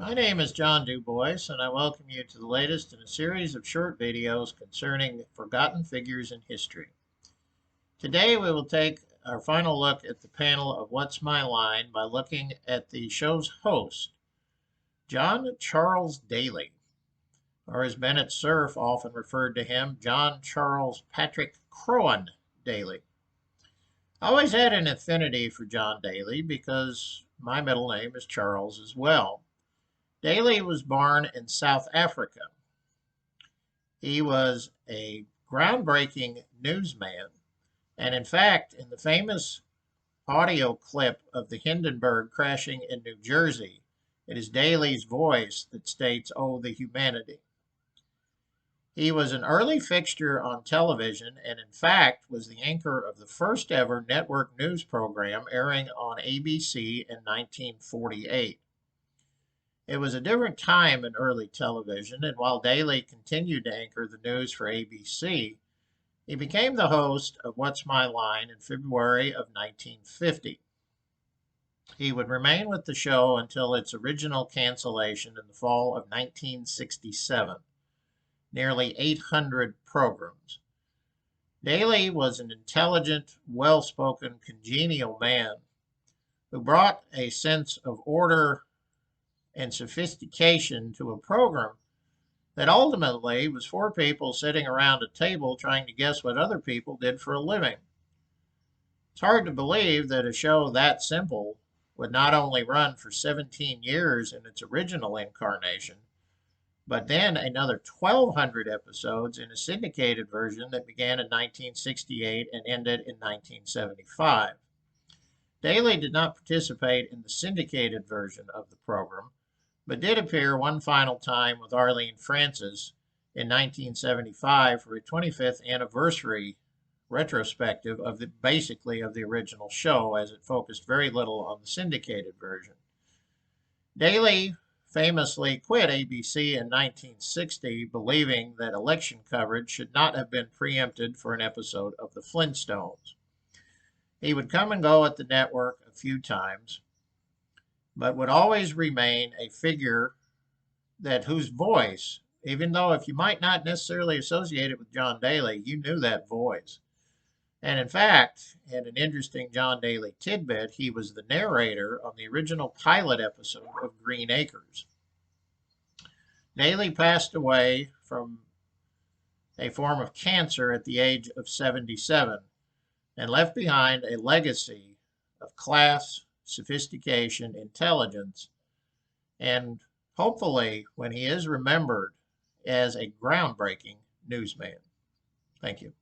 My name is John DuBois, and I welcome you to the latest in a series of short videos concerning forgotten figures in history. Today we will take our final look at the panel of What's My Line by looking at the show's host, John Charles Daly, or as Bennett Cerf often referred to him, John Charles Patrick Crowan Daly. I always had an affinity for John Daly because my middle name is Charles as well. Daly was born in South Africa. He was a groundbreaking newsman, and in fact, in the famous audio clip of the Hindenburg crashing in New Jersey, it is Daly's voice that states, "Oh, the humanity." He was an early fixture on television and, in fact, was the anchor of the first ever network news program airing on ABC in 1948. It was a different time in early television, and while Daly continued to anchor the news for ABC, he became the host of What's My Line in February of 1950. He would remain with the show until its original cancellation in the fall of 1967, nearly 800 programs. Daly was an intelligent, well-spoken, congenial man who brought a sense of order and sophistication to a program that ultimately was four people sitting around a table trying to guess what other people did for a living. It's hard to believe that a show that simple would not only run for 17 years in its original incarnation, but then another 1,200 episodes in a syndicated version that began in 1968 and ended in 1975. Daly did not participate in the syndicated version of the program, but did appear one final time with Arlene Francis in 1975 for a 25th anniversary retrospective of the original show, as it focused very little on the syndicated version. Daly famously quit ABC in 1960, believing that election coverage should not have been preempted for an episode of The Flintstones. He would come and go at the network a few times, but would always remain a figure whose voice, even though if you might not necessarily associate it with John Daly, you knew that voice. And in fact, in an interesting John Daly tidbit, he was the narrator on the original pilot episode of Green Acres. Daly passed away from a form of cancer at the age of 77 and left behind a legacy of class, sophistication, intelligence, and hopefully when he is remembered as a groundbreaking newsman. Thank you.